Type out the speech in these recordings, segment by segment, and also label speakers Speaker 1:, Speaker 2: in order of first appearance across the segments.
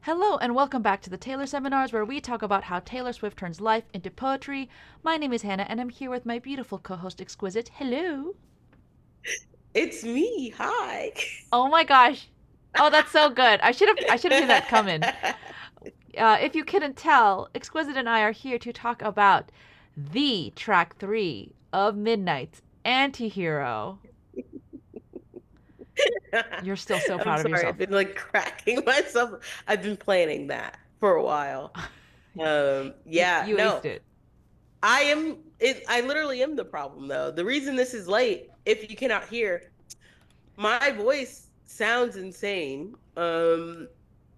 Speaker 1: Hello and welcome back to the Taylor Seminars where we talk about how Taylor Swift turns life into poetry. My name is Hannah and I'm here with my beautiful co-host Exquisite. Hello.
Speaker 2: It's me. Hi.
Speaker 1: Oh my gosh. Oh, that's so good. I should have seen that coming. If you couldn't tell, Exquisite and I are here to talk about the track 3 of Midnight's Antihero. You're still so
Speaker 2: I'm
Speaker 1: proud of
Speaker 2: sorry.
Speaker 1: yourself.
Speaker 2: I've been like cracking myself. I've been planning that for a while. Yeah,
Speaker 1: You
Speaker 2: no.
Speaker 1: aced it.
Speaker 2: I literally am the problem though. The reason this is late, if you cannot hear, my voice sounds insane. But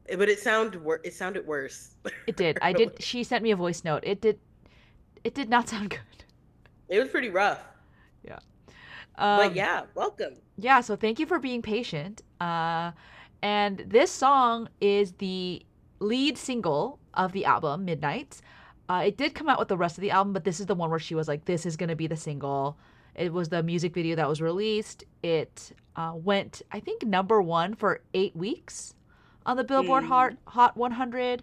Speaker 2: it sounded worse.
Speaker 1: It did. I did. She sent me a voice note. It did not sound good.
Speaker 2: It was pretty rough.
Speaker 1: Yeah.
Speaker 2: But
Speaker 1: Um,
Speaker 2: yeah, welcome.
Speaker 1: yeah, so thank you for being patient. And this song is the lead single of the album, Midnight. It did come out with the rest of the album, but this is the one where she was like, this is going to be the single. It was the music video that was released. It went, I think, number one for 8 weeks on the Billboard
Speaker 2: Hmm.
Speaker 1: Hot 100.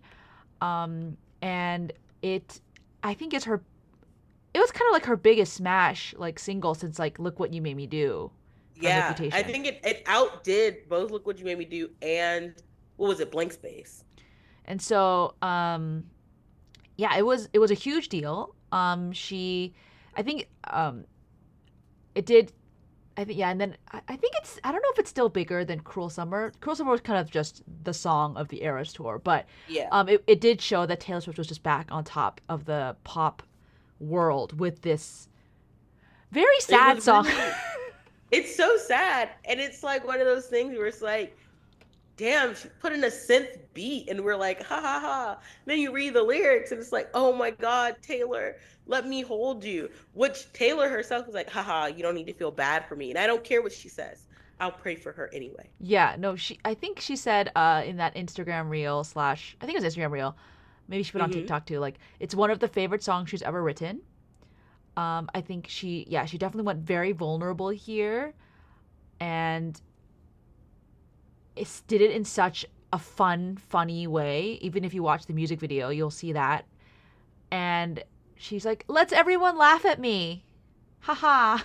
Speaker 1: And it, I think it's her, it was kind of like her biggest smash, like single since like Look What You Made Me Do from
Speaker 2: Yeah, I
Speaker 1: Reputation.
Speaker 2: think it outdid both Look What You Made Me Do and what was it, Blank Space.
Speaker 1: And so, yeah, it was a huge deal. I think, it did. I think yeah, and then I think it's I don't know if it's still bigger than Cruel Summer. Cruel Summer was kind of just the song of the Eras tour, but
Speaker 2: Yeah.
Speaker 1: it did show that Taylor Swift was just back on top of the pop world with this very
Speaker 2: It
Speaker 1: sad
Speaker 2: was
Speaker 1: song.
Speaker 2: really it's so sad. And it's like one of those things where it's like, damn, she put in a synth beat and we're like, ha ha ha. Then you read the lyrics and it's like, oh my God, Taylor, let me hold you. Which Taylor herself was like, haha, you don't need to feel bad for me. And I don't care what she says. I'll pray for her anyway.
Speaker 1: Yeah, no, I think she said in that Instagram reel slash I think it was Instagram reel, maybe she put on
Speaker 2: Hmm.
Speaker 1: TikTok too. Like it's one of the favorite songs she's ever written. I think she definitely went very vulnerable here, and did it in such a fun, funny way. Even if you watch the music video, you'll see that. And she's like, "Let's everyone laugh at me, haha."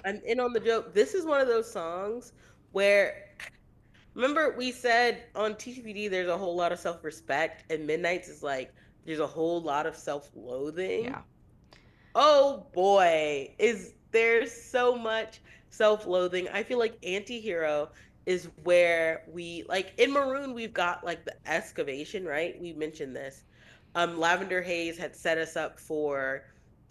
Speaker 2: I'm in on the joke. This is one of those songs where remember we said on TPD there's a whole lot of self-respect and Midnight's is like there's a whole lot of self-loathing.
Speaker 1: Yeah,
Speaker 2: Oh boy, is there so much self-loathing. I feel like Antihero is where we like in Maroon we've got like the excavation, right? We mentioned this. Lavender Haze had set us up for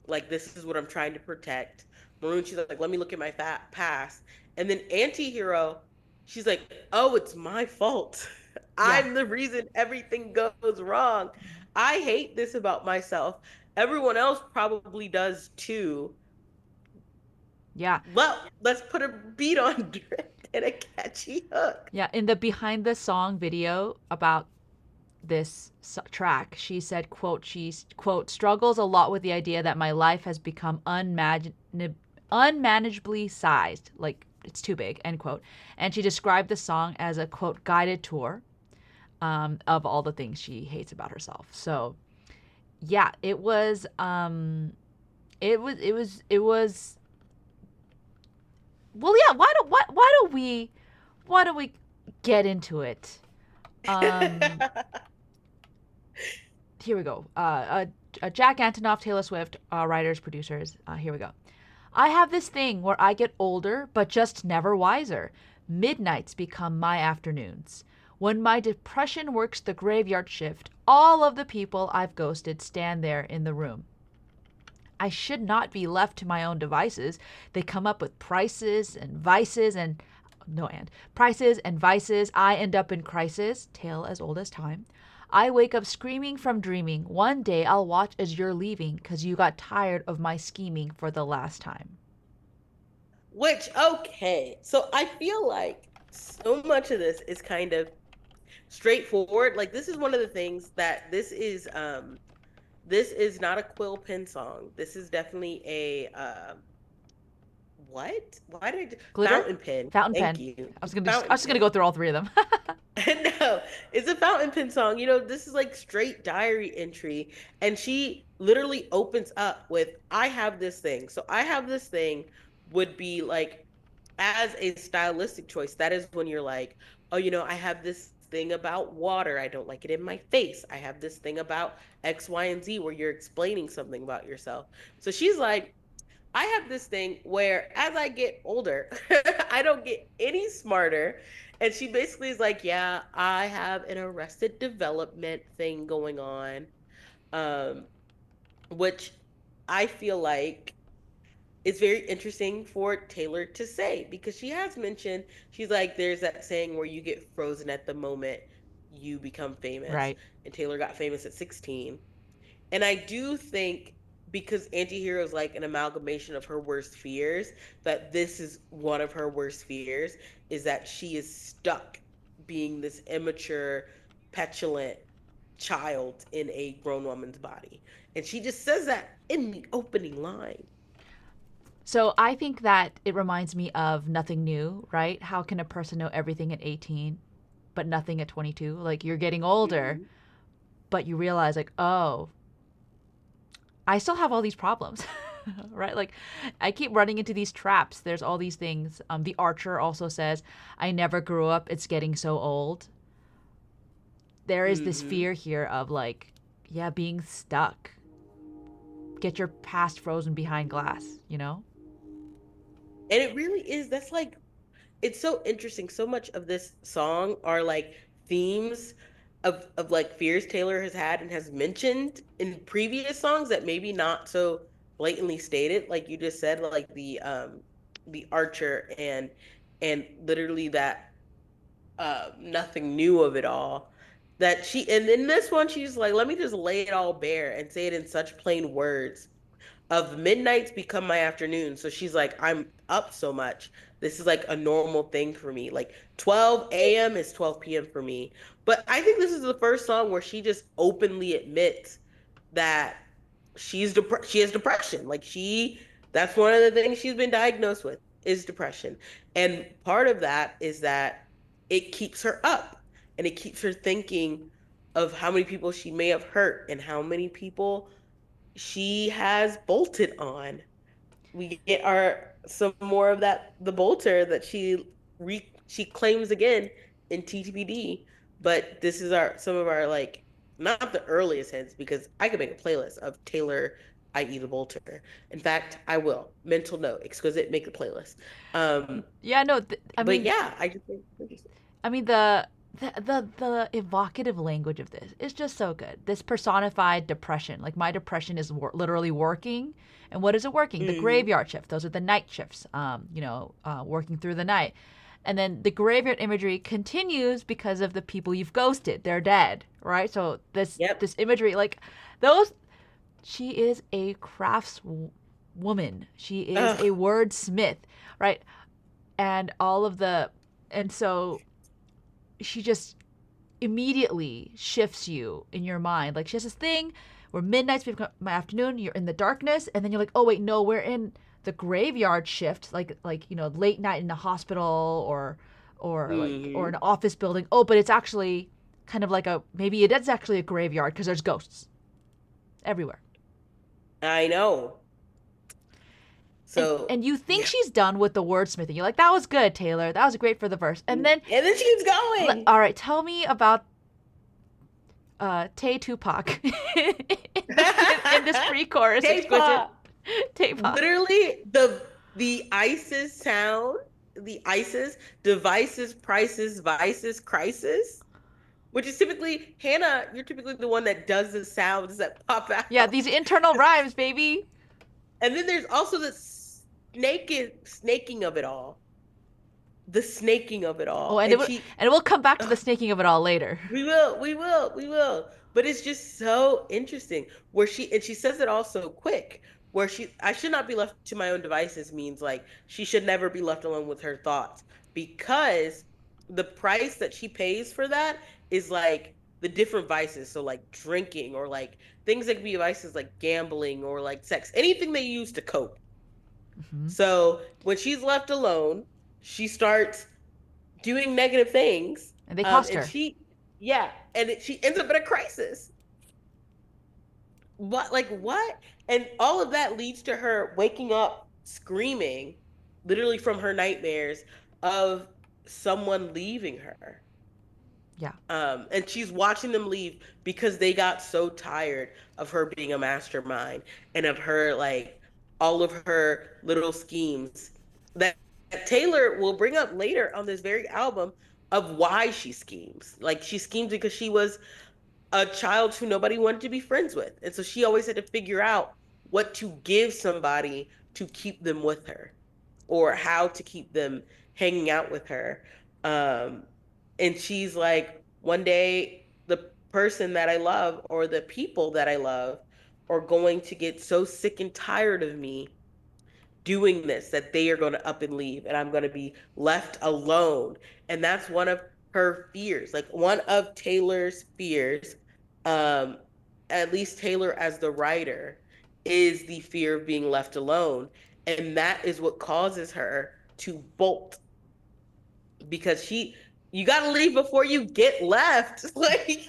Speaker 2: like this is what I'm trying to protect. Maroon, she's like, let me look at my past. And then Antihero, she's like, oh, it's my fault.
Speaker 1: yeah,
Speaker 2: I'm the reason everything goes wrong. I hate this about myself. Everyone else probably does too.
Speaker 1: yeah,
Speaker 2: Well, let's put a beat on it and a catchy hook.
Speaker 1: yeah. In the behind the song video about this track, she said, "quote She's quote struggles a lot with the idea that my life has become unmanageably sized, like it's too big." End quote. And she described the song as a quote guided tour of all the things she hates about herself. So yeah, it was. Well, yeah. Why don't we get into it? Um, Here we go. Jack Antonoff, Taylor Swift, writers, producers. Here we go. I have this thing where I get older, but just never wiser. Midnights become my afternoons. When my depression works the graveyard shift, all of the people I've ghosted stand there in the room. I should not be left to my own devices. They come up with prices and vices and no and prices and vices. I end up in crisis, tale as old as time. I wake up screaming from dreaming. One day I'll watch as you're leaving because you got tired of my scheming for the last time.
Speaker 2: Which, okay. So I feel like so much of this is kind of straightforward. Like this is one of the things that this is not a quill pen song. This is definitely a what? Why did
Speaker 1: Glitter?
Speaker 2: fountain pen?
Speaker 1: Fountain
Speaker 2: Thank
Speaker 1: pen.
Speaker 2: you.
Speaker 1: I was
Speaker 2: It's a
Speaker 1: gonna just I
Speaker 2: fountain
Speaker 1: was just gonna go
Speaker 2: pen.
Speaker 1: through all three of them.
Speaker 2: No, it's a fountain pen song. This is like straight diary entry. And she literally opens up with, I have this thing. So I have this thing would be like, as a stylistic choice, that is when you're like, oh, I have this thing about water. I don't like it in my face. I have this thing about X, Y, and Z where you're explaining something about yourself. So she's like, I have this thing where as I get older, I don't get any smarter. And she basically is like, yeah, I have an arrested development thing going on. Um, which I feel like it's very interesting for Taylor to say because she has mentioned, she's like, there's that saying where you get frozen at the moment you become famous.
Speaker 1: Right.
Speaker 2: And Taylor got famous at 16. And I do think because Antihero is like an amalgamation of her worst fears, that this is one of her worst fears is that she is stuck being this immature, petulant child in a grown woman's body. And she just says that in the opening line.
Speaker 1: So I think that it reminds me of Nothing New, right? How can a person know everything at 18 but nothing at 22? Like you're getting older,
Speaker 2: Mm-hmm.
Speaker 1: but you realize like, "Oh, I still have all these problems." Right? Like I keep running into these traps. There's all these things. The Archer also says, "I never grew up. It's getting so old." There is this
Speaker 2: Mm-hmm.
Speaker 1: fear here of like, yeah, being stuck. Get your past frozen behind glass, you know?
Speaker 2: And it really is, that's like, it's so interesting. So much of this song are like themes of like fears Taylor has had and has mentioned in previous songs that maybe not so blatantly stated, like you just said, like the Archer and literally that nothing new of it all. That she and in this one she's like, let me just lay it all bare and say it in such plain words of midnights become my afternoon. So she's like, I'm up so much. This is like a normal thing for me. Like 12 a.m. is 12 p.m. for me. But I think this is the first song where she just openly admits that she has depression. Like that's one of the things she's been diagnosed with is depression. And part of that is that it keeps her up and it keeps her thinking of how many people she may have hurt and how many people she has bolted on. We get our some more of that the bolter that she claims again in TTPD. But this is our some of our like not the earliest hits because I could make a playlist of Taylor, i.e. the bolter. In fact, I will. Mental note, exquisite, make the playlist. Um,
Speaker 1: Yeah, no, I
Speaker 2: but
Speaker 1: mean,
Speaker 2: yeah, I just think it's interesting.
Speaker 1: the evocative language of this is just so good. This personified depression, like my depression is literally working, and what is it working? The
Speaker 2: Mm-hmm.
Speaker 1: graveyard shift. Those are the night shifts. Working through the night, and then the graveyard imagery continues because of the people you've ghosted. They're dead, right? So this
Speaker 2: Yep.
Speaker 1: imagery, like those, she is a crafts woman. She is
Speaker 2: Ugh.
Speaker 1: a wordsmith, right? And all of the and so she just immediately shifts you in your mind. Like she has this thing where midnight's become my afternoon, you're in the darkness, and then you're like, oh wait, no, we're in the graveyard shift, late night in a hospital or an
Speaker 2: Mm-hmm.
Speaker 1: office building. Oh, but it's actually kind of like maybe it is actually a graveyard because there's ghosts everywhere.
Speaker 2: I know.
Speaker 1: And
Speaker 2: So
Speaker 1: and you think
Speaker 2: yeah.
Speaker 1: she's done with the wordsmithing. You're like, that was good, Taylor. That was great for the verse. And
Speaker 2: And
Speaker 1: then,
Speaker 2: then she keeps going.
Speaker 1: all right, tell me about Tay Tupac in this pre-chorus exquisite.
Speaker 2: K-pop.
Speaker 1: Tupac.
Speaker 2: Literally the ISIS sound, the ISIS devices, prices, vices, crisis, which is typically Hannah, you're typically the one that does the sounds that pop
Speaker 1: Yeah,
Speaker 2: out.
Speaker 1: these internal rhymes, baby.
Speaker 2: And then there's also the snaking of it all. The snaking of it
Speaker 1: Oh,
Speaker 2: all. And she
Speaker 1: and it will come back to the snaking of it all later.
Speaker 2: we will. But it's just so interesting where she says it all so quick. Where I should not be left to my own devices means like she should never be left alone with her thoughts because the price that she pays for that is like the different vices. So like drinking or like things that can be vices like gambling or like sex, anything they use to cope.
Speaker 1: Hmm.
Speaker 2: So when she's left alone, she starts doing negative things.
Speaker 1: And they cost
Speaker 2: And
Speaker 1: her.
Speaker 2: yeah, and she ends up in a crisis. What, like what? And all of that leads to her waking up screaming, literally from her nightmares of someone leaving her.
Speaker 1: Yeah.
Speaker 2: And she's watching them leave because they got so tired of her being a mastermind and of her like all of her little schemes that Taylor will bring up later on this very album of why she schemes. Like she schemes because she was a child who nobody wanted to be friends with. And so she always had to figure out what to give somebody to keep them with her or how to keep them hanging out with her. Um, and she's like, one day the person that I love or the people that I love are going to get so sick and tired of me doing this that they are going to up and leave and I'm going to be left alone. And that's one of her fears. Like one of Taylor's fears, um, at least Taylor as the writer, is the fear of being left alone. And that is what causes her to bolt because you got to leave before you get left. Like,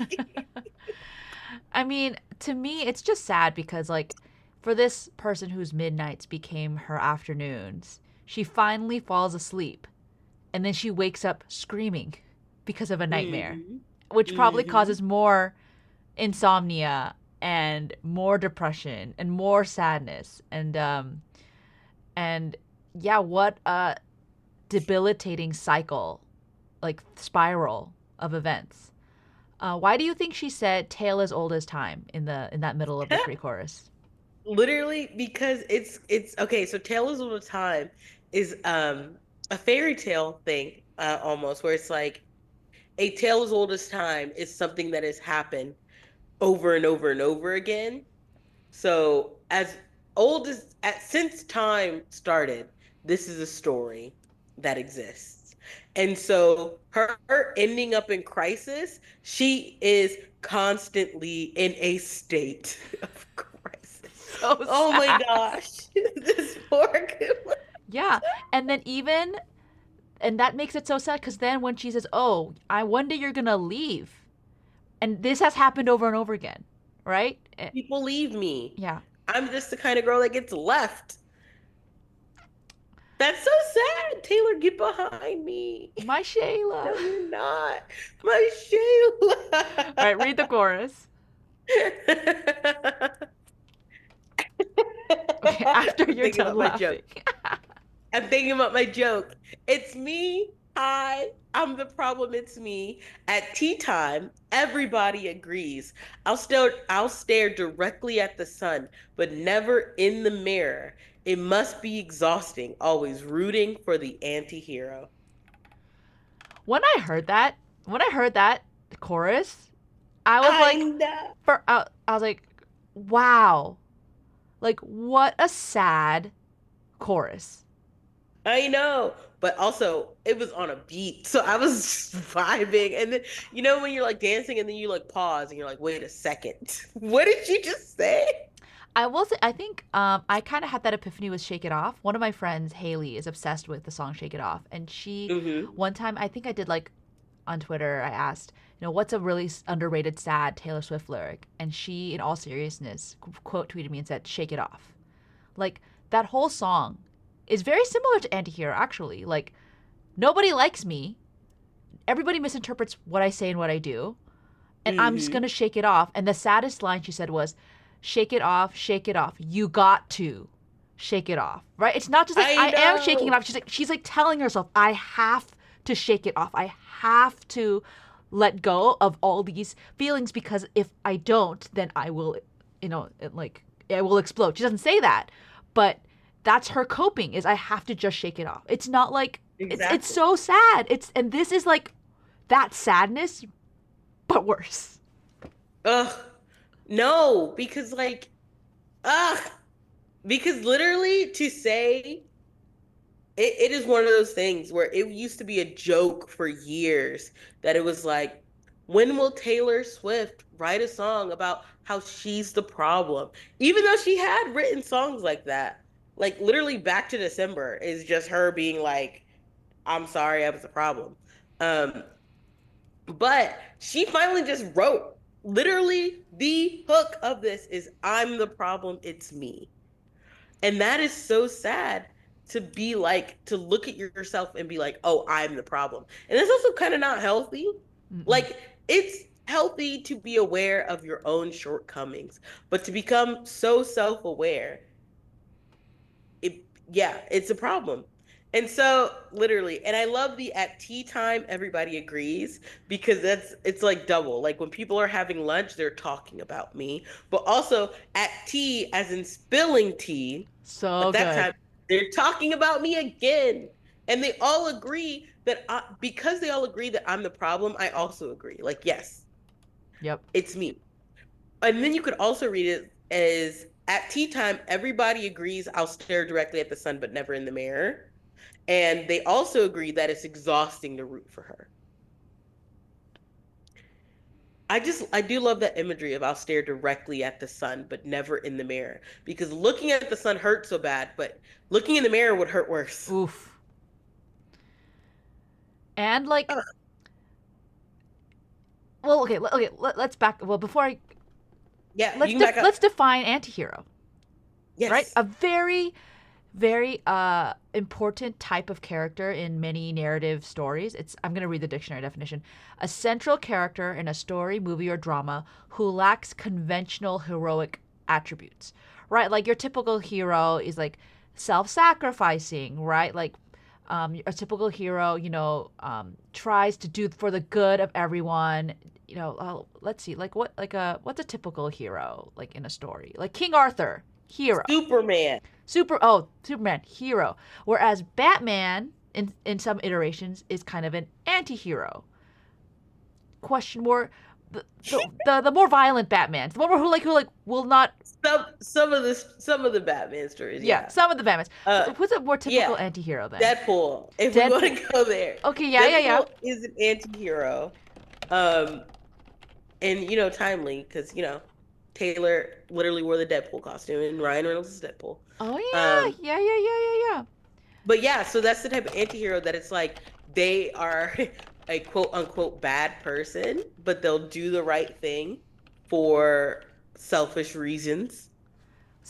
Speaker 1: I mean, to me, it's just sad because, like, for this person whose midnights became her afternoons, she finally falls asleep and then she wakes up screaming because of a nightmare,
Speaker 2: mm-hmm,
Speaker 1: which probably
Speaker 2: mm-hmm.
Speaker 1: causes more insomnia and more depression and more sadness. And yeah, what a debilitating cycle, like spiral of events. Why do you think she said "tale as old as time" in that middle of the pre-chorus?
Speaker 2: Literally because it's okay, so Tales of a Time is a fairy tale thing, almost, where it's like a tale as old as time is something that has happened over and over and over again. So as old as since time started, this is a story that exists. And so her ending up in crisis, she is constantly in a state of crisis.
Speaker 1: So
Speaker 2: Oh my
Speaker 1: sad.
Speaker 2: gosh. This poor girl.
Speaker 1: Yeah, and then even and that makes it so sad because then when she says, "Oh, I one day you're gonna leave," and this has happened over and over again, right?
Speaker 2: People leave me.
Speaker 1: Yeah,
Speaker 2: I'm just the kind of girl that gets left. That's so sad. Taylor, get behind me.
Speaker 1: my Shayla.
Speaker 2: No, you're not. My Shayla.
Speaker 1: All right, read the chorus. Okay, after
Speaker 2: I'm
Speaker 1: you're
Speaker 2: thinking
Speaker 1: done
Speaker 2: about my joke.
Speaker 1: laughing.
Speaker 2: I'm thinking about my joke. It's me. Hi, I'm the problem. It's me. At tea time, everybody agrees. I'll stare directly at the sun, but never in the mirror. It must be exhausting, always rooting for the anti-hero.
Speaker 1: When I heard that chorus, I was
Speaker 2: I
Speaker 1: like,
Speaker 2: know.
Speaker 1: I was like, wow, like what a sad chorus.
Speaker 2: I know, but also it was on a beat, so I was just vibing. And then when you're like dancing, and then you like pause, and you're like, "Wait a second, what did you just say?"
Speaker 1: I will say, I think I kind of had that epiphany with Shake It Off. One of my friends, Haley, is obsessed with the song Shake It Off. And she,
Speaker 2: Hmm.
Speaker 1: one time, I think I did like on Twitter, I asked, what's a really underrated, sad Taylor Swift lyric? And she, in all seriousness, quote tweeted me and said, Shake It Off. Like, that whole song is very similar to Antihero, actually. Like, nobody likes me. Everybody misinterprets what I say and what I do. And I'm just going
Speaker 2: Hmm.
Speaker 1: to shake it off. And the saddest line she said was, shake it off, shake it off. You got to shake it off, right? It's not just like
Speaker 2: I
Speaker 1: I am shaking it
Speaker 2: know.
Speaker 1: off. She's like telling herself, I have to shake it off. I have to let go of all these feelings because if I don't, then I will, like I will explode. She doesn't say that, but that's her coping is I have to just shake it off. It's not like it's
Speaker 2: Exactly.
Speaker 1: so sad. And this is like that sadness but worse.
Speaker 2: Ugh. No, because like, ugh. Because literally to say it is one of those things where it used to be a joke for years that it was like, when will Taylor Swift write a song about how she's the problem? Even though she had written songs like that. Like literally Back to December is just her being like, I'm sorry, I was a problem. Um, but she finally just wrote literally the hook of this is I'm the problem, it's me. And that is so sad to be like, to look at yourself and be like, oh, I'm the problem. And it's also kind of not healthy.
Speaker 1: Mm-mm.
Speaker 2: Like, it's healthy to be aware of your own shortcomings, but to become so self aware, it, yeah, it's a problem. And so literally, and I love the at tea time everybody agrees because it's like double. Like when people are having lunch, they're talking about me, but also at tea as in spilling tea,
Speaker 1: So
Speaker 2: but that
Speaker 1: good.
Speaker 2: time they're talking about me again. And they all agree that because they all agree that I'm the problem, I also agree. Like, yes,
Speaker 1: Yep.
Speaker 2: it's me. And then you could also read it as at tea time, everybody agrees I'll stare directly at the sun, but never in the mirror. And they also agree that it's exhausting to root for her. I do love that imagery of I'll stare directly at the sun, but never in the mirror. Because looking at the sun hurts so bad, but looking in the mirror would hurt worse.
Speaker 1: Oof. And like,
Speaker 2: Uh,
Speaker 1: well, okay, let's back. Well, before I
Speaker 2: yeah, you can back
Speaker 1: let's
Speaker 2: up.
Speaker 1: define antihero, right?
Speaker 2: Yes.
Speaker 1: A very very important type of character in many narrative stories. It's I'm going to read the dictionary definition. A central character in a story, movie, or drama who lacks conventional heroic attributes. Right? Like your typical hero is like self-sacrificing, right? Like a typical hero, tries to do for the good of everyone. Let's see, like what's a typical hero like in a story? Like King Arthur, hero.
Speaker 2: Superman.
Speaker 1: Superman, hero. Whereas Batman, in some iterations, is kind of an anti-hero. Question more, the more violent Batman, the one who will not.
Speaker 2: Some of the Batman stories,
Speaker 1: Yeah,
Speaker 2: yeah.
Speaker 1: some of the Batmans.
Speaker 2: Uh
Speaker 1: Who's a more typical
Speaker 2: yeah.
Speaker 1: anti-hero then?
Speaker 2: Deadpool. If we want
Speaker 1: Deadpool.
Speaker 2: to go there.
Speaker 1: Okay, yeah.
Speaker 2: Deadpool is an anti-hero. Um and timely because Taylor literally wore the Deadpool costume and Ryan Reynolds is Deadpool.
Speaker 1: Oh
Speaker 2: Um,
Speaker 1: yeah.
Speaker 2: but yeah, so that's the type of anti-hero that it's like they are a quote unquote bad person, but they'll do the right thing for selfish reasons.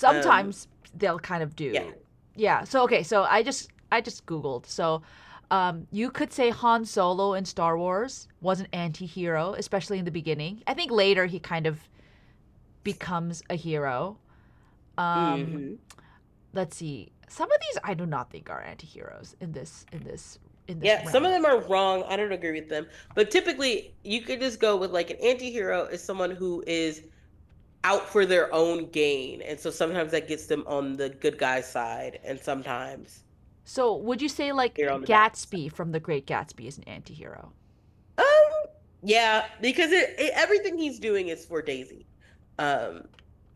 Speaker 2: Um,
Speaker 1: Sometimes they'll kind of
Speaker 2: yeah.
Speaker 1: do. Yeah. So okay. So I just googled. So you could say Han Solo in Star Wars was an anti-hero, especially in the beginning. I think later he kind of becomes a hero. Um,
Speaker 2: Hmm.
Speaker 1: let's see. Some of these I do not think are anti-heroes in this
Speaker 2: Yeah, some of
Speaker 1: realm.
Speaker 2: them are wrong. I don't agree with them. But typically, you could just go with like an anti-hero is someone who is out for their own gain. And so sometimes that gets them on the good guy side, and sometimes
Speaker 1: So would you say like
Speaker 2: they're on the bad side.
Speaker 1: Gatsby from The Great Gatsby is an anti-hero?
Speaker 2: Um, yeah, because everything he's doing is for Daisy. Um,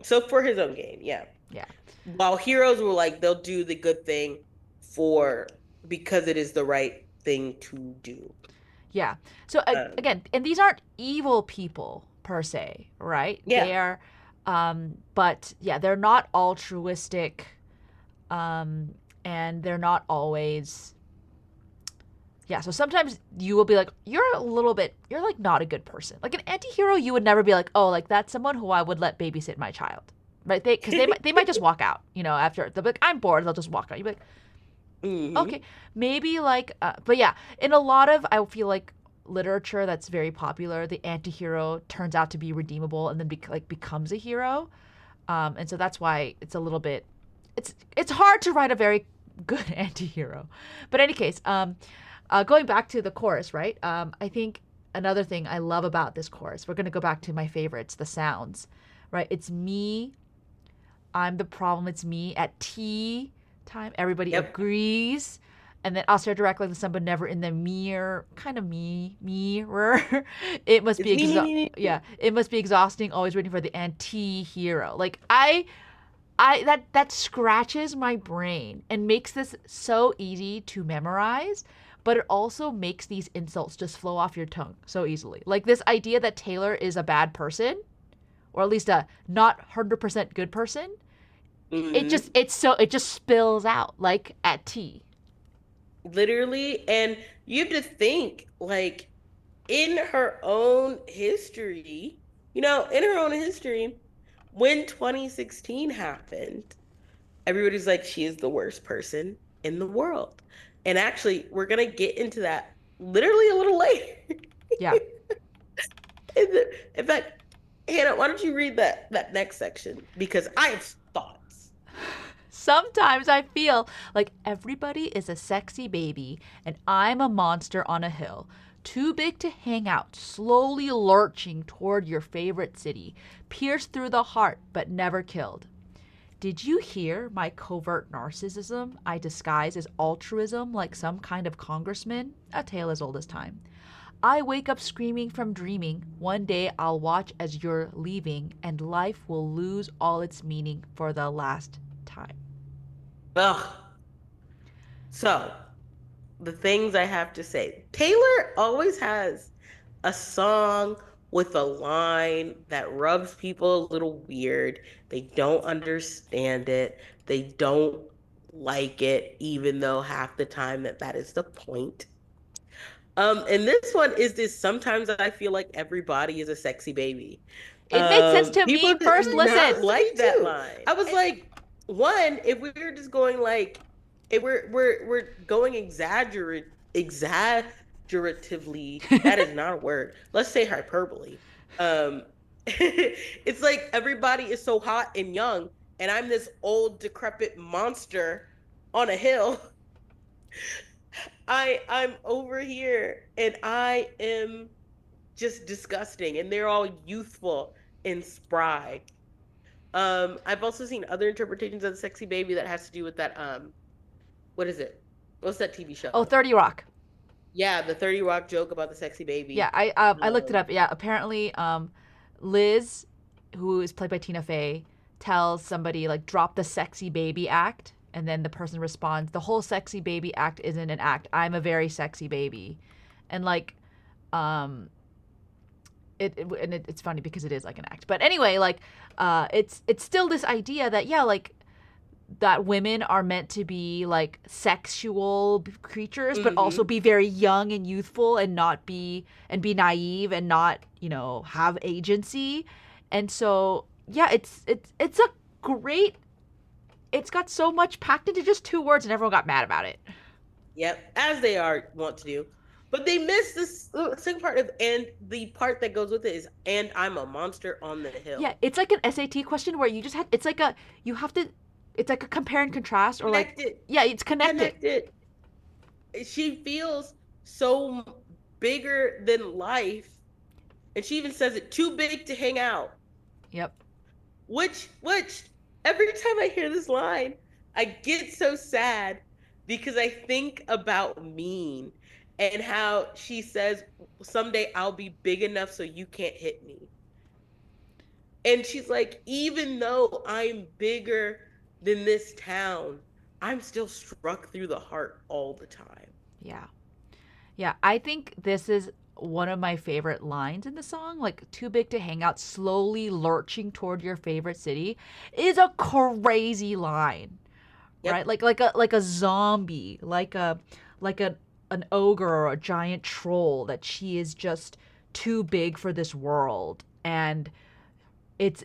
Speaker 2: so for his own gain, yeah.
Speaker 1: Yeah.
Speaker 2: While heroes will like they'll do the good thing for because it is the right thing to do.
Speaker 1: Yeah. So
Speaker 2: Um,
Speaker 1: again, and these aren't evil people per se, right?
Speaker 2: yeah.
Speaker 1: They are, but yeah, they're not altruistic, um, and they're not always. Yeah. So sometimes you will be like, you're like not a good person. Like an anti-hero, you would never be like, oh, like that's someone who I would let babysit my child, right? Because they might just walk out, after they'll be like, I'm bored, they'll just walk out. You'd be like,
Speaker 2: Hmm.
Speaker 1: okay, maybe like, but yeah, in a lot of, I feel like literature that's very popular, the anti-hero turns out to be redeemable and then becomes a hero, and so that's why it's a little bit, it's hard to write a very good anti-hero. But in any case, going back to the chorus, right? I think another thing I love about this chorus, we're gonna go back to my favorites, the sounds, right? It's me, I'm the problem, it's me at tea time. Everybody
Speaker 2: Yep.
Speaker 1: agrees. And then I'll stare directly at the sun, but never in the mirror. Kind of mirror. It must
Speaker 2: It's
Speaker 1: be
Speaker 2: me, me, me, me,
Speaker 1: yeah.
Speaker 2: me.
Speaker 1: It must be exhausting. Always waiting for the anti-hero. Like that scratches my brain and makes this so easy to memorize. But it also makes these insults just flow off your tongue so easily. Like this idea that Taylor is a bad person, or at least a not 100% good person,
Speaker 2: Hmm.
Speaker 1: it just spills out like at tea.
Speaker 2: Literally. And you have to think, like, in her own history, in her own history, when 2016 happened, everybody's like, she is the worst person in the world. And actually, we're gonna get into that literally a little later.
Speaker 1: Yeah.
Speaker 2: In fact, Hannah, why don't you read that next section? Because I have thoughts.
Speaker 1: Sometimes I feel like everybody is a sexy baby and I'm a monster on a hill. Too big to hang out, slowly lurching toward your favorite city, pierced through the heart but never killed. Did you hear my covert narcissism I disguise as altruism like some kind of congressman? A tale as old as time. I wake up screaming from dreaming. One day I'll watch as you're leaving, and life will lose all its meaning for the last time.
Speaker 2: Ugh. So, the things I have to say. Taylor always has a song with a line that rubs people a little weird. They don't understand it. They don't like it, even though half the time that is the point. And this one is this sometimes I feel like everybody is a sexy baby.
Speaker 1: It made sense to
Speaker 2: People
Speaker 1: me
Speaker 2: did
Speaker 1: first
Speaker 2: not
Speaker 1: listen.
Speaker 2: like that line. I was like, one, if we were just going like if we're going exaggeratively, that is not a word. Let's say hyperbole. It's like everybody is so hot and young, and I'm this old decrepit monster on a hill. I'm over here and I am just disgusting, and they're all youthful and spry. I've also seen other interpretations of the sexy baby that has to do with that what is it? What's that TV
Speaker 1: Oh,
Speaker 2: show?
Speaker 1: 30 Rock.
Speaker 2: Yeah, the 30 Rock joke about the sexy
Speaker 1: Yeah,
Speaker 2: baby.
Speaker 1: I looked it
Speaker 2: Um
Speaker 1: up. Yeah, apparently Liz, who is played by Tina Fey, tells somebody like drop the sexy baby act, and then the person responds, "The whole sexy baby act isn't an act. I'm a very sexy baby." And like um it's funny because it is like an act. But anyway, like it's still this idea that yeah, like that women are meant to be like sexual creatures but also
Speaker 2: mhm.
Speaker 1: be very young and youthful and not be naive and not have agency. And so yeah, it's a great, it's got so much packed into just two words and everyone got mad about it.
Speaker 2: Yep, as they are want to do. But they miss this second part of, and the part that goes with it is, and I'm a monster on the
Speaker 1: Yeah,
Speaker 2: hill.
Speaker 1: it's like an SAT question where you just have, it's like a, you have to, it's like a compare and contrast or like,
Speaker 2: Connected.
Speaker 1: yeah, it's connected.
Speaker 2: Connected. She feels so bigger than life. And she even says it too big to hang out.
Speaker 1: Yep.
Speaker 2: Which every time I hear this line, I get so sad because I think about Mean and how she says, someday I'll be big enough so you can't hit me. And she's like, even though I'm bigger than this town, I'm still struck through the heart all the time.
Speaker 1: Yeah. Yeah, I think this is one of my favorite lines in the song. Like, too big to hang out, slowly lurching toward your favorite city is a crazy line, right?
Speaker 2: Yep.
Speaker 1: Like a zombie, like a an ogre or a giant troll that she is just too big for this world, and it's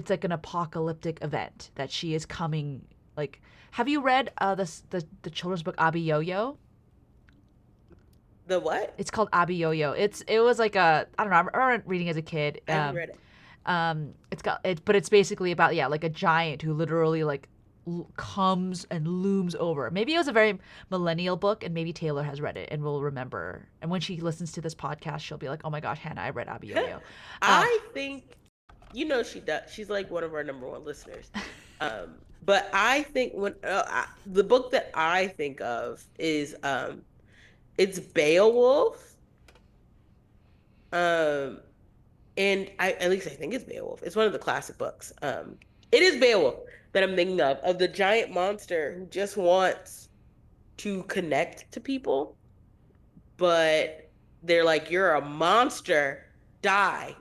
Speaker 1: like an apocalyptic event that she is coming. Like, have you read the children's book Abi Yo-Yo?
Speaker 2: The what?
Speaker 1: It's called Abi Yo-Yo. It was like a, I don't know. I remember reading as a kid.
Speaker 2: I haven't read it.
Speaker 1: It's got it, but it's basically about yeah, like a giant who literally like comes and looms over. Maybe it was a very millennial book, and maybe Taylor has read it and will remember. And when she listens to this podcast, she'll be like, "Oh my gosh, Hannah, I read Abi Yo-Yo." Um,
Speaker 2: I think she does. She's like one of our number one listeners. But I think the book that I think of is it's Beowulf. Um, and I at least I think it's Beowulf. It's one of the classic books. It is Beowulf that I'm thinking of the giant monster who just wants to connect to people, but they're like, "You're a monster, die."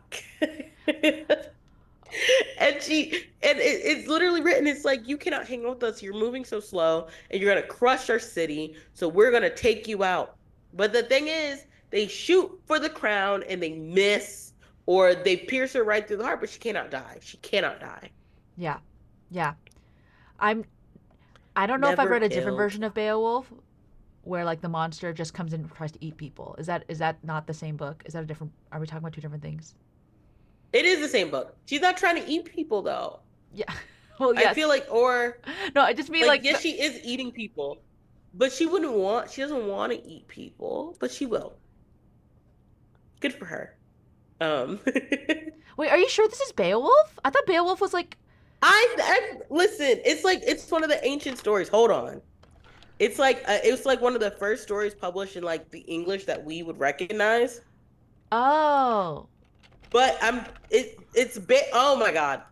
Speaker 2: And It's literally written. It's like you cannot hang out with us. You're moving so slow, and you're gonna crush our city. So we're gonna take you out. But the thing is, they shoot for the crown and they miss, or they pierce her right through the heart. But she cannot die. She cannot die.
Speaker 1: Yeah. Yeah. I'm I don't know if I've
Speaker 2: Never
Speaker 1: read a different
Speaker 2: killed.
Speaker 1: version of Beowulf where like the monster just comes in and tries to eat people. Is that not the same book? Is that a different Are we talking about two different things?
Speaker 2: It is the same book. She's not trying to eat people though.
Speaker 1: Yeah. Well,
Speaker 2: I feel
Speaker 1: yes.
Speaker 2: like, or
Speaker 1: No, I just mean
Speaker 2: like,
Speaker 1: like
Speaker 2: yes, she is eating people, but she doesn't want to eat people, but she will. Good for her. I
Speaker 1: Wait, are you sure this is Beowulf? I thought Beowulf was like
Speaker 2: listen. It's like it's one of the ancient stories. Hold on. It's like one of the first stories published in like the English that we would recognize.
Speaker 1: oh.
Speaker 2: But oh my God,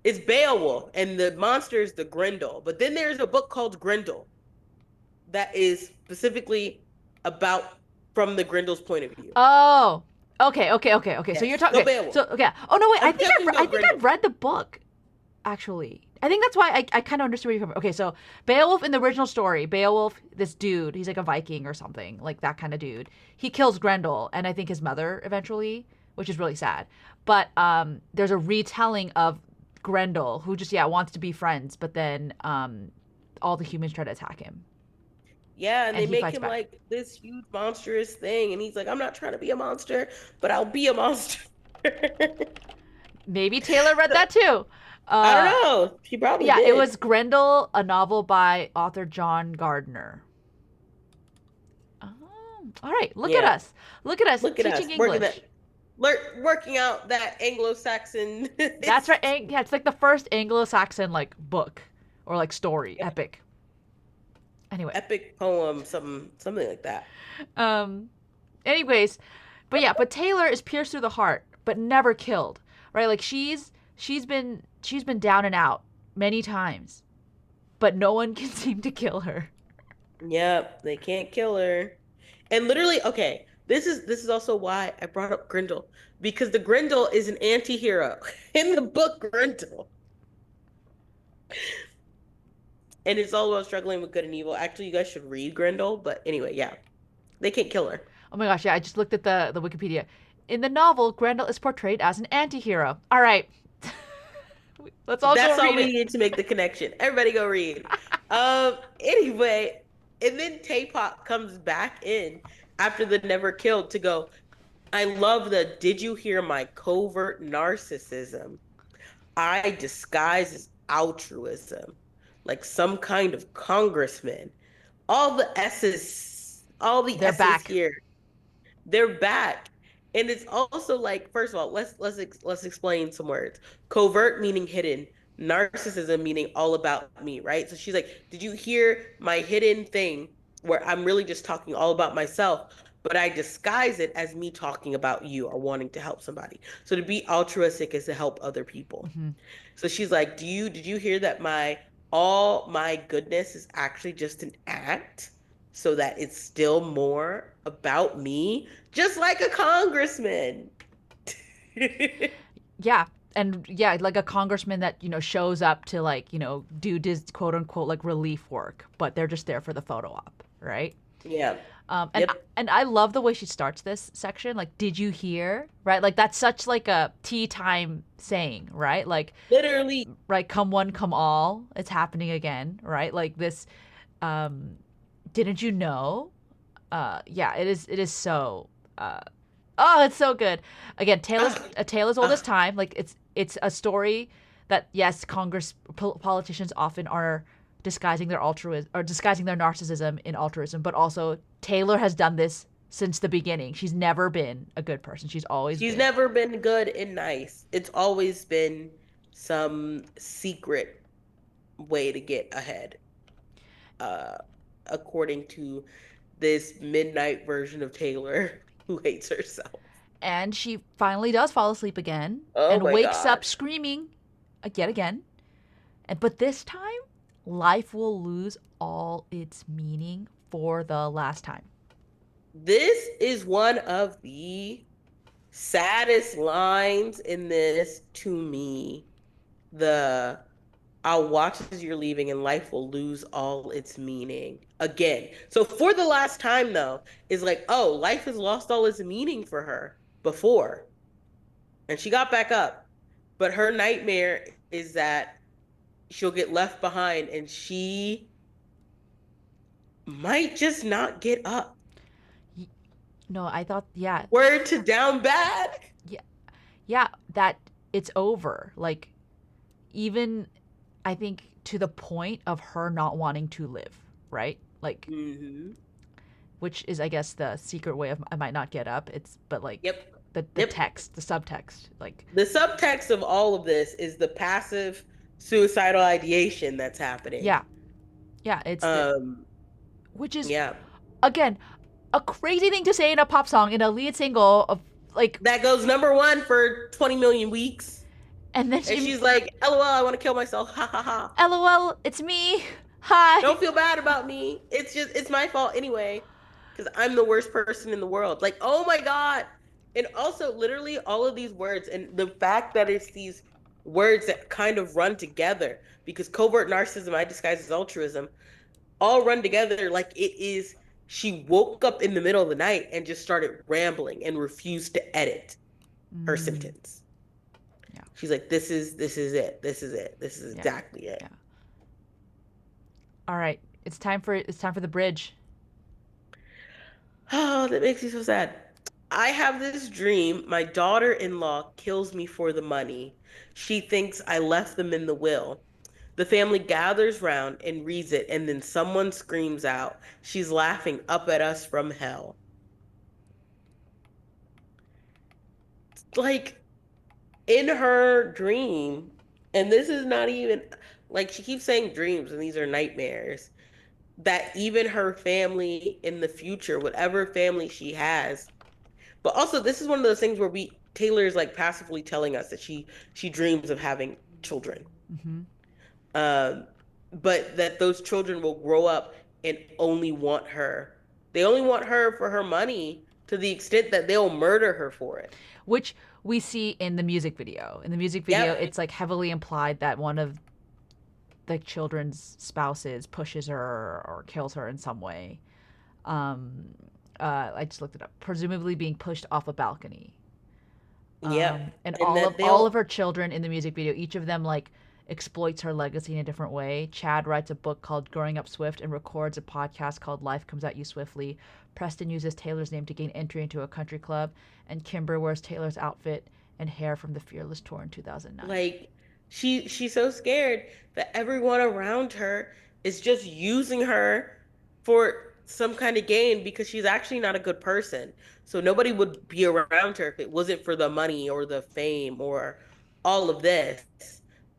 Speaker 2: it's Beowulf and the monster is the Grendel. But then there's a book called Grendel that is specifically about from the Grendel's point of view.
Speaker 1: Oh. Okay. So you're
Speaker 2: Yes,
Speaker 1: talking
Speaker 2: no
Speaker 1: okay.
Speaker 2: Beowulf.
Speaker 1: So okay. Oh no, wait.
Speaker 2: I'm talking
Speaker 1: I
Speaker 2: about
Speaker 1: think
Speaker 2: Grendel.
Speaker 1: I've read the book actually. I think that's why I kind of understood where you're coming from. Okay, so Beowulf in the original story, Beowulf, this dude, he's like a Viking or something, like that kind of dude. He kills Grendel and I think his mother eventually, which is really sad. But there's a retelling of Grendel who just wants to be friends, but then all the humans try to attack him
Speaker 2: Yeah, and
Speaker 1: and
Speaker 2: they
Speaker 1: he
Speaker 2: make
Speaker 1: fights
Speaker 2: him
Speaker 1: back.
Speaker 2: like this huge monstrous thing, and he's like, "I'm not trying to be a monster, but I'll be a monster."
Speaker 1: Maybe Taylor read
Speaker 2: So,
Speaker 1: that too.
Speaker 2: I don't
Speaker 1: Uh,
Speaker 2: know. She probably
Speaker 1: yeah, it
Speaker 2: did.
Speaker 1: was Grendel, a novel by author John Gardner. Oh, all right. Look at
Speaker 2: Yeah,
Speaker 1: us. Look at us
Speaker 2: look at us
Speaker 1: teaching
Speaker 2: working
Speaker 1: English.
Speaker 2: that, working out that Anglo-Saxon.
Speaker 1: That's right. Yeah, it's like the first Anglo-Saxon like book or like story,
Speaker 2: Yeah,
Speaker 1: epic. Anyway,
Speaker 2: epic poem, something like that.
Speaker 1: um, anyways, but Taylor is pierced through the heart, but never killed, right? Like she's been down and out many times, but no one can seem to kill her.
Speaker 2: Yep, they can't kill her. And literally, okay, this is also why I brought up Grendel because the Grendel is an anti-hero in the book Grendel. And it's all about struggling with good and evil. Actually, you guys should read Grendel, but anyway, yeah. They can't kill her.
Speaker 1: Oh my gosh, yeah, I just looked at the Wikipedia. In the novel, Grendel is portrayed as an anti-hero. All right, let's all go
Speaker 2: That's all
Speaker 1: read
Speaker 2: we
Speaker 1: it.
Speaker 2: needed to make the connection. Everybody go read. Anyway, and then Tay-Pop comes back in after the Never Killed to go, I love the did you hear my covert narcissism? I disguise as altruism, like some kind of congressman. All the
Speaker 1: They're
Speaker 2: S's
Speaker 1: back.
Speaker 2: here. They're back. And it's also like, first of all, let's explain some words. Covert meaning hidden, narcissism meaning all about me, right? So she's like, "Did you hear my hidden thing where I'm really just talking all about myself, but I disguise it as me talking about you or wanting to help somebody." So to be altruistic is to help other people.
Speaker 1: Hmm.
Speaker 2: So she's like, did you hear that my all my goodness is actually just an act so that it's still more about me, just like a congressman."
Speaker 1: Yeah, and yeah, like a congressman that shows up to like do this quote unquote like relief work, but they're just there for the photo op, right?
Speaker 2: Yeah.
Speaker 1: Um, and
Speaker 2: Yep.
Speaker 1: and I love the way she starts this section. Like, did you hear? Right? Like that's such like a tea time saying, right? Like,
Speaker 2: Literally.
Speaker 1: right, come one, come all. It's happening again, right? Like this. Um, didn't you know? Yeah, it is. It is so. Oh, it's so good. Again,
Speaker 2: Uh,
Speaker 1: A Tale as Old as Time. Like it's a story that yes, politicians often are disguising their altruism or disguising their narcissism in altruism, but also Taylor has done this since the beginning. She's never been a good person. She's always
Speaker 2: she's
Speaker 1: been.
Speaker 2: never been good and nice. It's always been some secret way to get ahead, uh, according to this midnight version of Taylor who hates herself.
Speaker 1: And she finally does fall asleep again
Speaker 2: Oh
Speaker 1: and
Speaker 2: my
Speaker 1: wakes up
Speaker 2: God.
Speaker 1: screaming yet again. And but this time, life will lose all its meaning for the last time.
Speaker 2: This is one of the saddest lines in this to me. the I'll watch as you're leaving and life will lose all its meaning again. So for the last time though, is like, oh, life has lost all its meaning for her before. And she got back up. But her nightmare is that she'll get left behind and she might just not get up.
Speaker 1: No, I thought, yeah,
Speaker 2: Word to down bad.
Speaker 1: yeah, yeah, that it's over. Like, even I think to the point of her not wanting to live, right? Like,
Speaker 2: Mm-hmm.
Speaker 1: which is, I guess, the secret way of I might not get up. It's, but like,
Speaker 2: Yep.
Speaker 1: the
Speaker 2: Yep.
Speaker 1: text, the subtext, like,
Speaker 2: The subtext of all of this is the passive suicidal ideation that's happening.
Speaker 1: yeah, yeah, it's the,
Speaker 2: Um,
Speaker 1: which is,
Speaker 2: yeah.
Speaker 1: again, a crazy thing to say in a pop song, in a lead single of, like,
Speaker 2: That goes number one for 20 million weeks.
Speaker 1: and then
Speaker 2: And
Speaker 1: she,
Speaker 2: she's like, LOL, I want to kill myself. Ha ha ha.
Speaker 1: LOL, it's me. Hi.
Speaker 2: Don't feel bad about me. It's my fault anyway. Because I'm the worst person in the world. Like, oh my God. And also, literally, all of these words, and the fact that it's these words that kind of run together, because covert narcissism, I disguise as altruism, all run together like it is. She woke up in the middle of the night and just started rambling and refused to edit her
Speaker 1: Mm,
Speaker 2: sentence.
Speaker 1: yeah,
Speaker 2: She's like, this is it. This is it. This is
Speaker 1: yeah,
Speaker 2: exactly it.
Speaker 1: yeah. All right, it's time for the bridge.
Speaker 2: Oh, that makes me so sad. I have this dream. My daughter-in-law kills me for the money. She thinks I left them in the will. The family gathers round and reads it, and then someone screams out, she's laughing up at us from hell. Like in her dream, and this is not even like she keeps saying dreams, and these are nightmares, that even her family in the future, whatever family she has, but also this is one of those things where we Taylor is like passively telling us that she dreams of having children.
Speaker 1: Mm-hmm.
Speaker 2: Um, but that those children will grow up and only want her. They only want her for her money to the extent that they'll murder her for it.
Speaker 1: Which we see in the music video. In the music video,
Speaker 2: Yep.
Speaker 1: it's like heavily implied that one of the children's spouses pushes her or kills her in some way. Um, I just looked it up. Presumably being pushed off a balcony.
Speaker 2: Yep.
Speaker 1: And
Speaker 2: And that
Speaker 1: all of
Speaker 2: they'll
Speaker 1: her children in the music video, each of them like exploits her legacy in a different way. Chad writes a book called Growing Up Swift and records a podcast called Life Comes at You Swiftly. Preston uses Taylor's name to gain entry into a country club, and Kimber wears Taylor's outfit and hair from the Fearless tour in 2009.
Speaker 2: like she's so scared that everyone around her is just using her for some kind of gain because she's actually not a good person. So nobody would be around her if it wasn't for the money or the fame or all of this.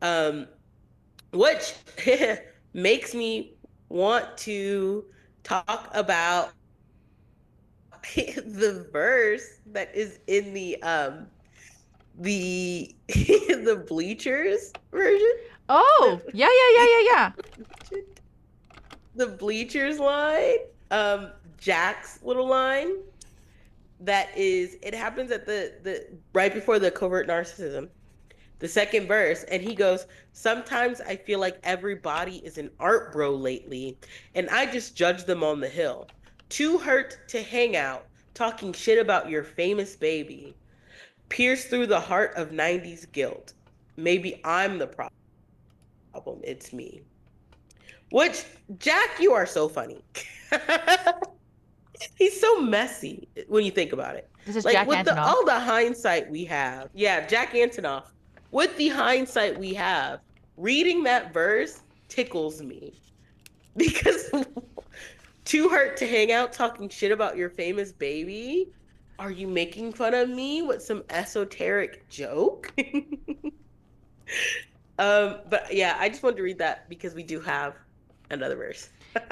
Speaker 2: Um, which makes me want to talk about the verse that is in the the bleachers version.
Speaker 1: Oh,
Speaker 2: The
Speaker 1: yeah, yeah, yeah, yeah, yeah.
Speaker 2: the bleachers line. Jack's little line that is it happens at the right before the covert narcissism. The second verse, and he goes, sometimes I feel like everybody is an art bro lately, and I just judge them on the hill. Too hurt to hang out, talking shit about your famous baby. Pierce through the heart of 90s guilt. Maybe I'm the problem, it's me. Which, Jack, you are so funny. He's so messy when you think about it.
Speaker 1: This is
Speaker 2: Like
Speaker 1: Jack
Speaker 2: with the
Speaker 1: Antonoff.
Speaker 2: all the hindsight we have. Yeah, Jack Antonoff. With the hindsight we have, reading that verse tickles me because too hurt to hang out talking shit about your famous baby. Are you making fun of me with some esoteric joke? But yeah, I just wanted to read that because we do have another verse.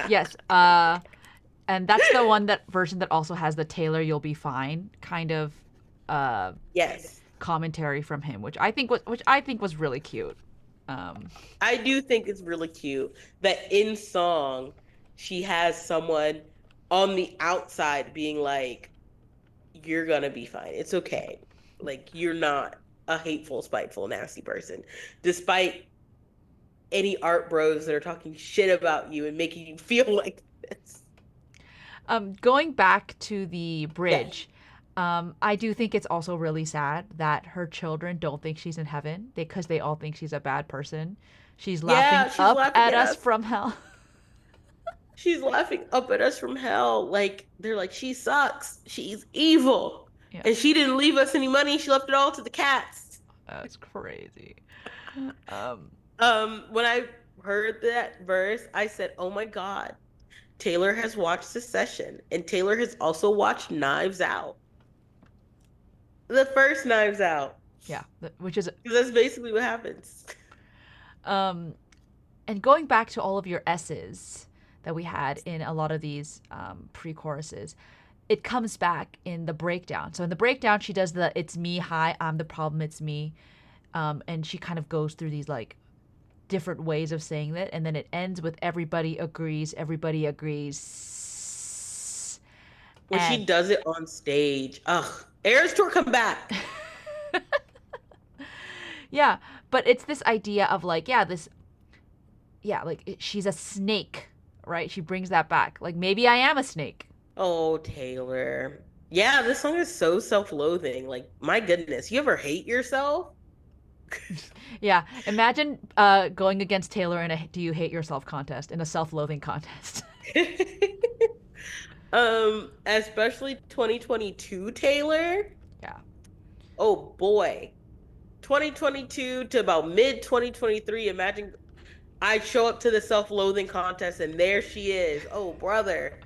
Speaker 1: Yes. And that's the one that version that also has the Taylor you'll be fine kind of uh
Speaker 2: Yes.
Speaker 1: commentary from him, which I think was really cute. Um
Speaker 2: I do think it's really cute that in song she has someone on the outside being like, you're gonna be fine. It's okay. Like you're not. a hateful, spiteful, nasty person, despite any art bros that are talking shit about you and making you feel like this.
Speaker 1: Going back to the
Speaker 2: Yeah.
Speaker 1: bridge, I do think it's also really sad that her children don't think she's in heaven because they all think she's a bad person. She's laughing
Speaker 2: Yeah, she's
Speaker 1: up
Speaker 2: laughing
Speaker 1: at
Speaker 2: at
Speaker 1: us
Speaker 2: us.
Speaker 1: from hell.
Speaker 2: She's laughing up at us from hell. Like, they're like, she sucks. She's evil.
Speaker 1: Yeah,
Speaker 2: And she didn't leave us any money. She left it all to the cats.
Speaker 1: that's crazy. Um,
Speaker 2: When I heard that verse, I said, oh my God, Taylor has watched Succession, and Taylor has also watched Knives Out. The first Knives Out.
Speaker 1: yeah, which is
Speaker 2: Because that's basically what happens.
Speaker 1: um, and going back to all of your S's that we had in a lot of these pre-choruses, it comes back in the breakdown. So in the breakdown, she does the "It's me, hi, I'm the problem, it's me," and she kind of goes through these like different ways of saying that, and then it ends with "Everybody agrees, everybody agrees,"
Speaker 2: When she
Speaker 1: and
Speaker 2: does it on stage, ugh, Eras Tour, come back.
Speaker 1: yeah, but it's this idea of like, yeah, this, yeah, like she's a snake, right? She brings that back. Like maybe I am a snake.
Speaker 2: Oh, Taylor. Yeah, this song is so self-loathing. Like, my goodness, you ever hate yourself?
Speaker 1: Yeah, imagine going against Taylor in a "Do you hate yourself" contest, in a self-loathing contest.
Speaker 2: Especially 2022 Taylor.
Speaker 1: Yeah.
Speaker 2: Oh boy. 2022 to about mid 2023. Imagine I show up to the self-loathing contest and there she is. Oh, brother.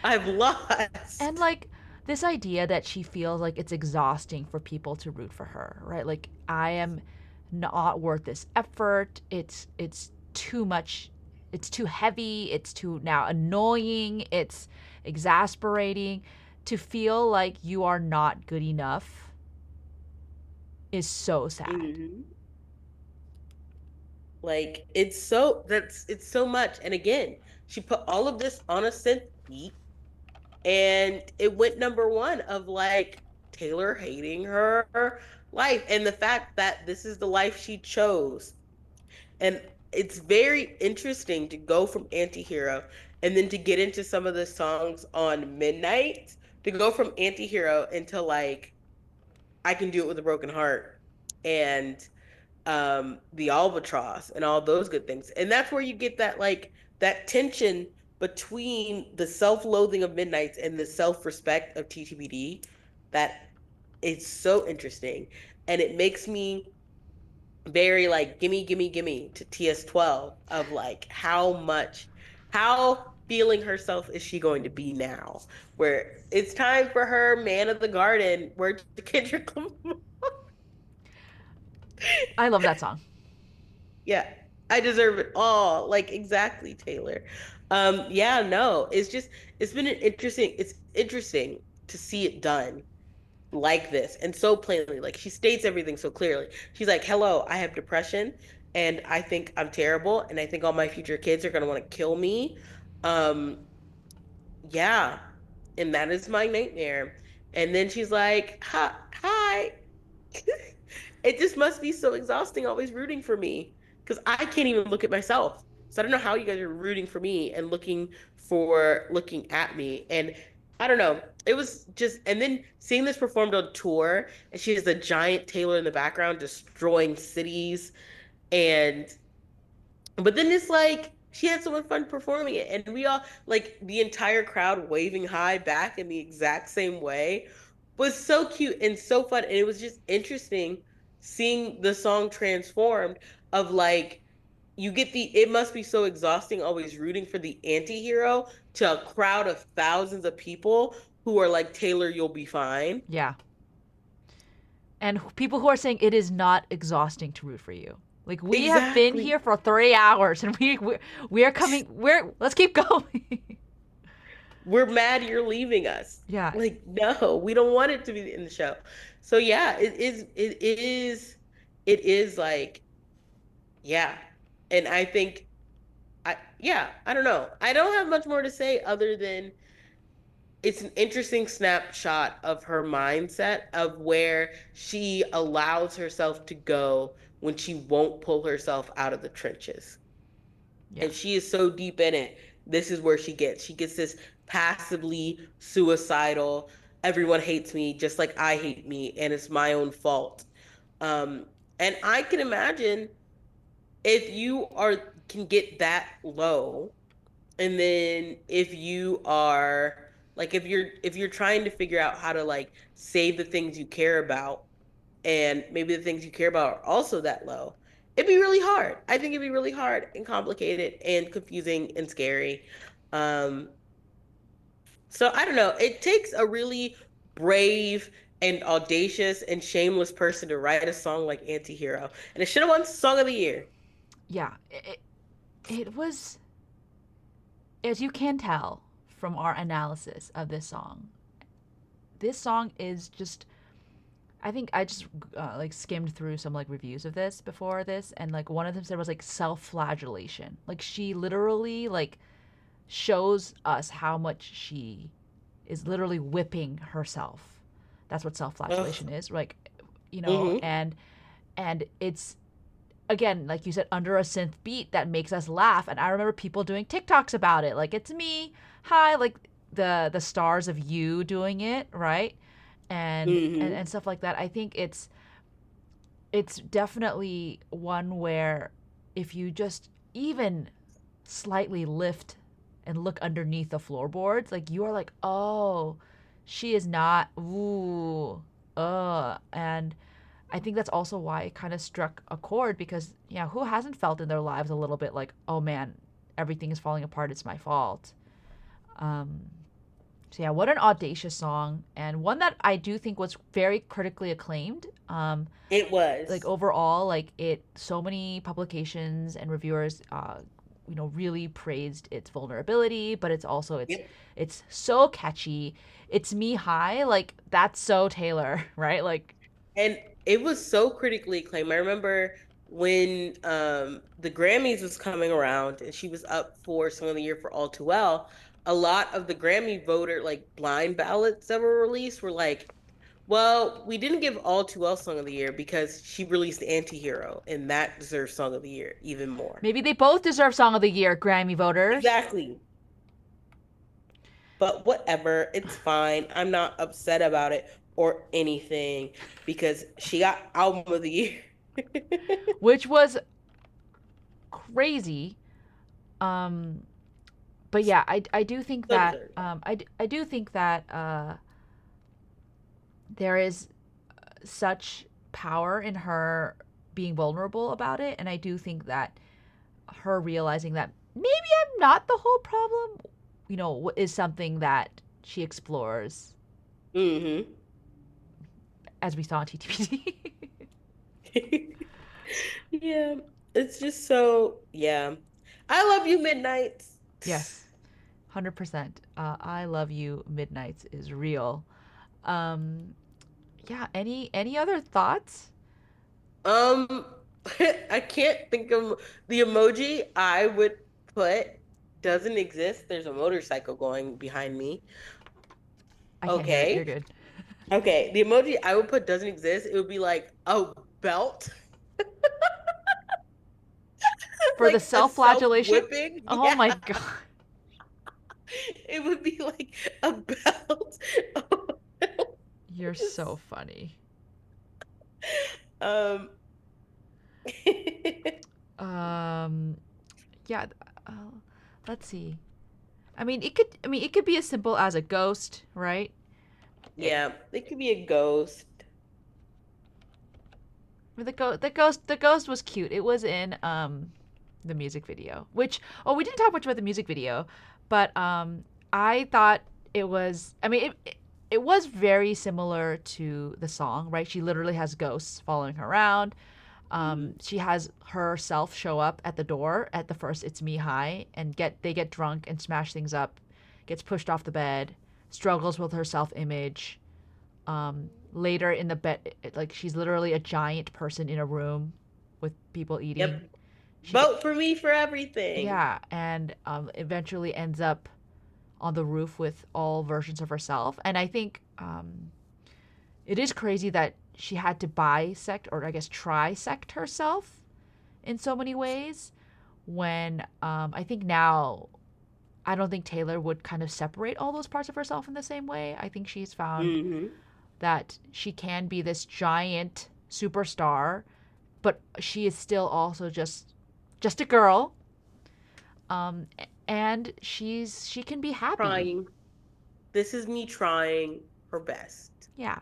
Speaker 2: I've
Speaker 1: And
Speaker 2: lost.
Speaker 1: like this idea that she feels like it's exhausting for people to root for her, right? Like I am not worth this effort. It's too much. It's too heavy. It's too now annoying. It's exasperating to feel like you are not good enough is so sad.
Speaker 2: Mhm. Like, it's so much. And again, she put all of this on a synth beat and it went number one of like Taylor hating her life and the fact that this is the life she chose. And it's very interesting to go from Antihero and then to get into some of the songs on Midnight, to go from Antihero into like I Can Do It With a Broken Heart and the Albatross and all those good things. And that's where you get that like that tension between the self-loathing of Midnights and the self-respect of TTBD that is so interesting. And it makes me very like gimme, gimme, gimme to TS12 of like how feeling herself is she going to be now? Where it's time for her man of the garden, where Kendrick Lamar.
Speaker 1: I love that song.
Speaker 2: Yeah, I deserve it all. Like exactly, Taylor. Yeah, no, it's been it's interesting to see it done like this and so plainly. Like she states everything so clearly. She's like, "Hello, I have depression and I think I'm terrible and I think all my future kids are going to want to kill me." Um, yeah, and that is my nightmare. And then she's like, "Hi, hi." It just must be so exhausting always rooting for me because I can't even look at myself. So I don't know how you guys are rooting for me and looking at me. And I don't know. It was just, and then seeing this performed on tour, and she has a giant Taylor in the background destroying cities. And but then it's like she had so much fun performing it, and we all like the entire crowd waving hi back in the exact same way was so cute and so fun. And it was just interesting seeing the song transformed of like you get the it must be so exhausting always rooting for the anti-hero to a crowd of thousands of people who are like Taylor, you'll be fine.
Speaker 1: Yeah. And people who are saying it is not exhausting to root for you. Like we have been here
Speaker 2: Exactly.
Speaker 1: for 3 hours and we're coming. We're let's keep going.
Speaker 2: We're mad you're leaving us.
Speaker 1: Yeah,
Speaker 2: Like, no, we don't want it to be in the show. So yeah, it is like, yeah. And I think I don't know. I don't have much more to say other than it's an interesting snapshot of her mindset of where she allows herself to go when she won't pull herself out of the trenches.
Speaker 1: Yeah.
Speaker 2: And she is so deep in it. This is where she gets this passively suicidal, everyone hates me just like I hate me, and it's my own fault. Um, and I can imagine if you are can get that low, and then if you are like if you're trying to figure out how to like save the things you care about, and maybe the things you care about are also that low, it'd be really hard. I think it'd be really hard and complicated and confusing and scary. Um, so I don't know. It takes a really brave and audacious and shameless person to write a song like Antihero. And it should have won Song of the Year.
Speaker 1: Yeah. It was, as you can tell from our analysis of this song is just, I think I just like skimmed through some like reviews of this before this, and like one of them said was like self-flagellation. Like she literally like shows us how much she is literally whipping herself. That's what
Speaker 2: Ugh.
Speaker 1: self-flagellation is. Like,
Speaker 2: Mm-hmm.
Speaker 1: and it's again, like you said, under a synth beat that makes us laugh. And I remember people doing TikToks about it. Like, it's me, hi, like the stars of you doing it, right? And
Speaker 2: Mm-hmm.
Speaker 1: stuff like that. I think it's definitely one where if you just even slightly lift and look underneath the floorboards, like you are like, oh, she is not, ooh, and I think that's also why it kind of struck a chord because, yeah, who hasn't felt in their lives a little bit like, oh man, everything is falling apart, it's my fault. Um, so yeah, what an audacious song, and one that I do think was very critically acclaimed.
Speaker 2: It
Speaker 1: Like
Speaker 2: was.
Speaker 1: overall, like it, so many publications and reviewers, really praised its vulnerability, but it's also
Speaker 2: Yep.
Speaker 1: it's so catchy. It's me high, like that's so Taylor, right? Like,
Speaker 2: And it was so critically acclaimed. I remember when the Grammys was coming around and she was up for Song of the Year for All Too Well, a lot of the Grammy voter like blind ballots that were released were like, well, we didn't give All Too Well Song of the Year because she released Antihero, and that deserves Song of the Year even more.
Speaker 1: maybe they both deserve Song of the Year, Grammy voters.
Speaker 2: Exactly. But whatever, it's fine. I'm not upset about it or anything because she got Album of the Year.
Speaker 1: Which was crazy. Um, but yeah, I do think
Speaker 2: So
Speaker 1: that
Speaker 2: deserved.
Speaker 1: I do think that there is such power in her being vulnerable about it, and I do think that her realizing that maybe I'm not the whole problem, is something that she explores
Speaker 2: Mm-hmm.
Speaker 1: as we saw in TTPT.
Speaker 2: Yeah, it's just so, yeah. I love you, Midnights.
Speaker 1: Yes, 100%. I love you. Midnights is real. Um, yeah. Any other thoughts?
Speaker 2: Um, I can't think of the emoji I would put doesn't exist. There's a motorcycle going behind me.
Speaker 1: I can't hear it. You're
Speaker 2: Okay.
Speaker 1: good.
Speaker 2: Okay. The emoji I would put doesn't exist. It would be like a belt,
Speaker 1: For the
Speaker 2: like a
Speaker 1: self-flagellation.
Speaker 2: self-whipping.
Speaker 1: Oh
Speaker 2: Yeah.
Speaker 1: my god,
Speaker 2: It would be like a belt.
Speaker 1: you're so funny.
Speaker 2: Um,
Speaker 1: Um, yeah. Uh, let's see. I mean, it could be as simple as a ghost, right? It,
Speaker 2: yeah, it could be a ghost.
Speaker 1: the ghost was cute. It was in the music video, which, oh, we didn't talk much about the music video, but I thought it was. I mean, it was very similar to the song, right? She literally has ghosts following her around.
Speaker 2: Mhm.
Speaker 1: She has herself show up at the door at the first It's Me High, and get drunk and smash things up, gets pushed off the bed, struggles with her self image. Later in the bed, like she's literally a giant person in a room with people eating.
Speaker 2: Yep.
Speaker 1: She get
Speaker 2: Vote for me for everything.
Speaker 1: Yeah, and eventually ends up on the roof with all versions of herself. And I think it is crazy that she had to bisect, or I guess trisect herself in so many ways. When I think now, I don't think Taylor would kind of separate all those parts of herself in the same way. I think she's found
Speaker 2: Hmm.
Speaker 1: that she can be this giant superstar, but she is still also just a girl. Um, and she can be happy.
Speaker 2: Trying. This is me trying her best.
Speaker 1: Yeah.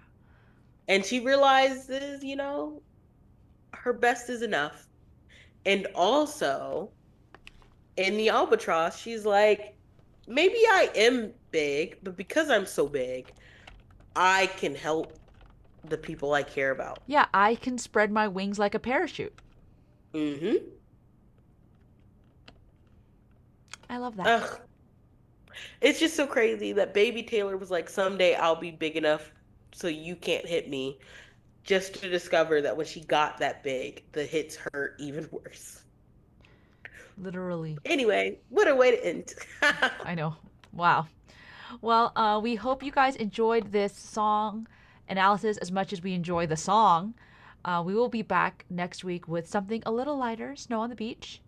Speaker 2: And she realizes, her best is enough. And also, in the albatross, she's like, maybe I am big, but because I'm so big, I can help the people I care about.
Speaker 1: Yeah, I can spread my wings like a parachute.
Speaker 2: Hmm.
Speaker 1: I love that.
Speaker 2: Ugh. It's just so crazy that baby Taylor was like, someday I'll be big enough so you can't hit me. Just to discover that when she got that big, the hits hurt even worse.
Speaker 1: Literally.
Speaker 2: Anyway, what a way to end.
Speaker 1: I know. Wow. Well, we hope you guys enjoyed this song analysis as much as we enjoy the song. We will be back next week with something a little lighter, Snow on the Beach.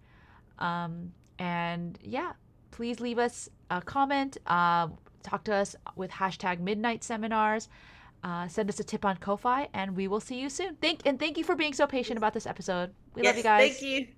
Speaker 1: And yeah, please leave us a comment. Talk to us with hashtag Midnight Seminars. Send us a tip on Ko-Fi, and we will see you soon. Thank you for being so patient about this episode. We love you
Speaker 2: Yes, thank
Speaker 1: guys.
Speaker 2: you.